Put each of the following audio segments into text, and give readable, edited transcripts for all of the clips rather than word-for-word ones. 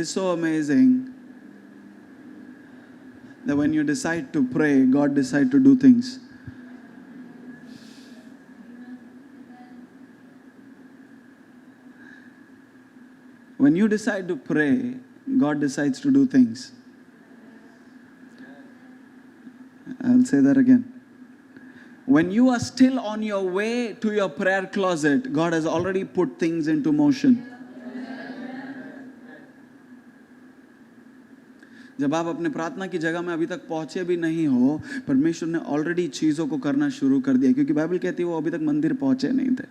is so amazing that when you decide to pray, God decides to do things. When you decide to pray, God decides to do things. I'll say that again. When you are still on your way to your prayer closet, God has already put things into motion. जब आप अपने प्रार्थना की जगह में अभी तक पहुंचे भी नहीं हो, परमेश्वर ने ऑलरेडी चीजों को करना शुरू कर दिया, क्योंकि बाइबल कहती है वो अभी तक मंदिर पहुंचे नहीं थे।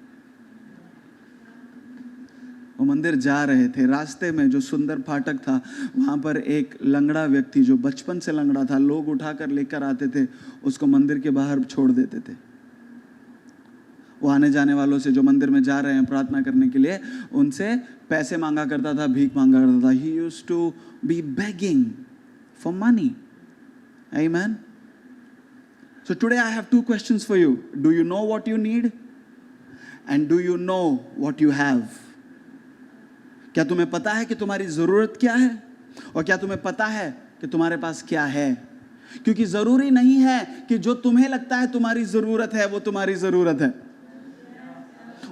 वो मंदिर जा रहे थे, रास्ते में जो सुंदर फाटक था वहां पर एक लंगड़ा व्यक्ति जो बचपन से लंगड़ा था, लोग उठाकर लेकर आते थे, उसको मंदिर के बाहर छोड़ देते थे। वो आने जाने वालों से जो मंदिर में जा रहे हैं प्रार्थना करने के लिए, उनसे पैसे मांगा करता था, भीख मांगा करता था। He used to be begging for money. Amen. So today I have two questions for you. Do you know what you need? And do you know what you have? क्या तुम्हें पता है कि तुम्हारी जरूरत क्या है? और क्या तुम्हें पता है कि तुम्हारे पास क्या है? क्योंकि जरूरी नहीं है कि जो तुम्हें लगता है तुम्हारी जरूरत है वो तुम्हारी जरूरत है।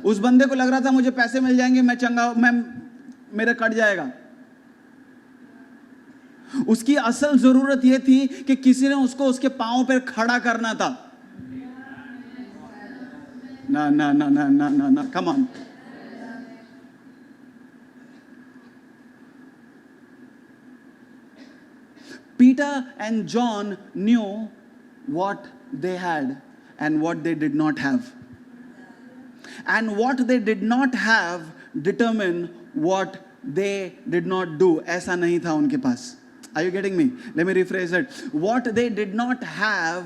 उस बंदे को लग रहा था मुझे पैसे मिल जाएंगे, मैं चंगा, मेरा कट जाएगा। उसकी असल जरूरत यह थी कि किसी ने उसको उसके पांव पर खड़ा करना था। ना ना ना ना ना ना ना, come on. Peter and John knew what they had and what they did not have. And what they did not have determined what they did not do. ऐसा नहीं था उनके पास. Are you getting me? Let me rephrase it. What they did not have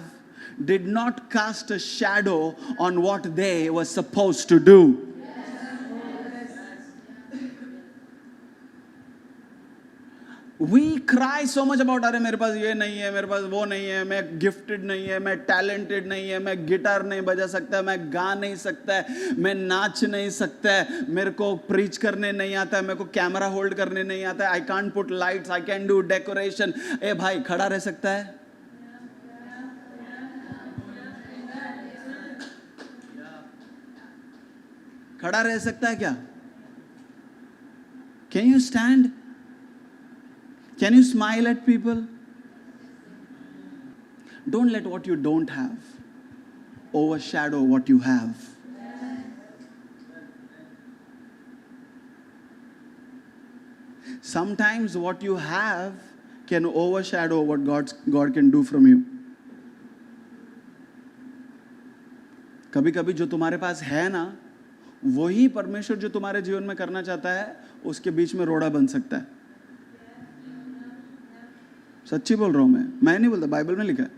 did not cast a shadow on what they were supposed to do. We cry so much about अरे मेरे पास ये नहीं है, मेरे पास वो नहीं है, मैं गिफ्टेड नहीं है, मैं टैलेंटेड नहीं है, मैं गिटार नहीं बजा सकता, मैं गा नहीं सकता है, मैं नाच नहीं सकता है, मेरे को प्रीच करने नहीं आता है, मेरे को कैमरा होल्ड करने नहीं आता है, I can't put lights, I can do decoration. ए भाई, खड़ा रह सकता है? खड़ा रह सकता है क्या? Can you stand? Can you smile at people? Don't let what you don't have overshadow what you have. Sometimes what you have can overshadow what God can do from you. कभी कभी जो तुम्हारे पास है ना, वही परमेश्वर जो तुम्हारे जीवन में करना चाहता है उसके बीच में रोड़ा बन सकता है। सच्ची बोल रहा हूं मैं नहीं बोलता, बाइबल में लिखा है।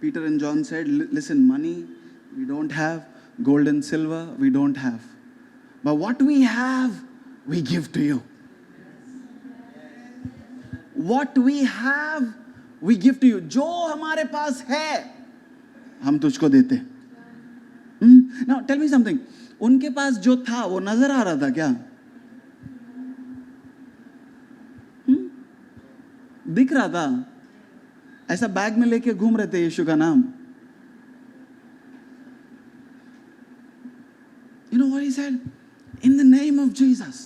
Peter and John said, listen, money we don't have, gold and silver we don't have, but what we have we give to you. What we have we give to you. जो हमारे पास है हम तुझको देते। Now tell me something. उनके पास जो था वो नजर आ रहा था क्या? दिख रहा था? ऐसा बैग में लेके घूम रहे थे यीशु का नाम। You know what he said? In the name of Jesus,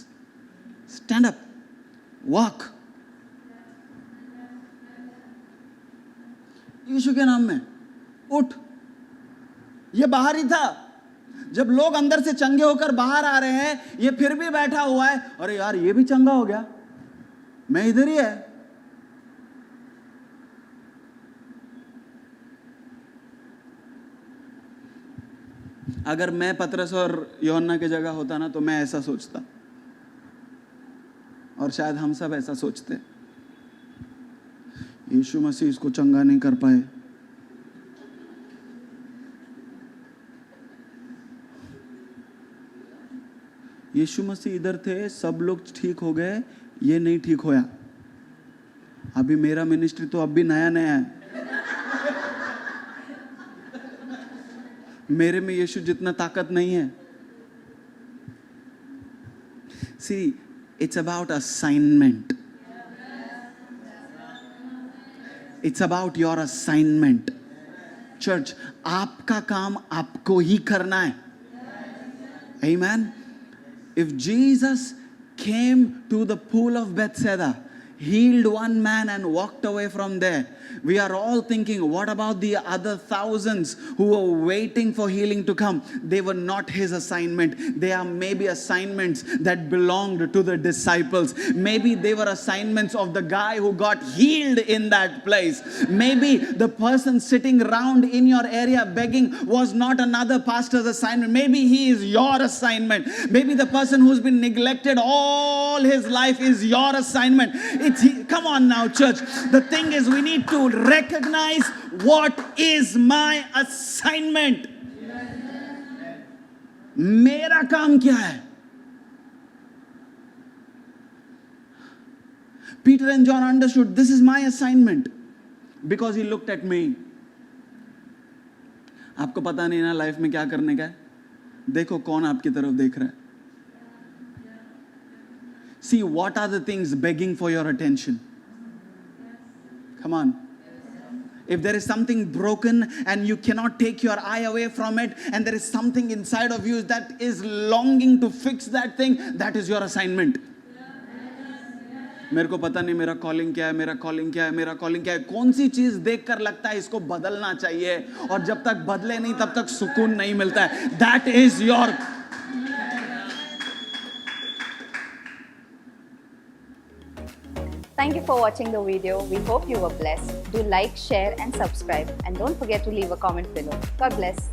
stand up, walk. यीशु के नाम में उठ। ये बाहर ही था। जब लोग अंदर से चंगे होकर बाहर आ रहे हैं, ये फिर भी बैठा हुआ है। अरे यार, ये भी चंगा हो गया, मैं इधर ही है। अगर मैं पतरस और यूहन्ना की जगह होता ना, तो मैं ऐसा सोचता, और शायद हम सब ऐसा सोचते। यीशु मसीह इसको चंगा नहीं कर पाए, यीशु मसीह इधर थे, सब लोग ठीक हो गए, ये नहीं ठीक होया। अभी मेरा मिनिस्ट्री तो अब भी नया नया है, मेरे में यीशु जितना ताकत नहीं है। See, It's about assignment. It's about your assignment. Church, आपका काम आपको ही करना है. Amen. If Jesus came to the pool of Bethesda, healed one man and walked away from there, we are all thinking, what about the other thousands who were waiting for healing to come? They were not his assignment. They are maybe assignments that belonged to the disciples. Maybe they were assignments of the guy who got healed in that place. Maybe the person sitting around in your area begging was not another pastor's assignment. Maybe he is your assignment. Maybe the person who's been neglected all his life is your assignment. Come on now, church. The thing is, we need to recognize what is my assignment. मेरा काम क्या है? Peter and John understood, this is my assignment, because he looked at me. आपको पता नहीं ना life में क्या करने का है? देखो कौन आपकी तरफ देख रहा है. See, what are the things begging for your attention? Come on. If there is something broken and you cannot take your eye away from it, and there is something inside of you that is longing to fix that thing, that is your assignment. मेरे को पता नहीं मेरा calling क्या है, मेरा calling क्या है, मेरा कॉलिंग क्या है. कौन सी चीज देखकर लगता है इसको बदलना चाहिए, और जब तक बदले नहीं तब तक सुकून नहीं मिलता है. That is your. Thank you for watching the video. We hope you were blessed. Do like, share and subscribe. And don't forget to leave a comment below. God bless.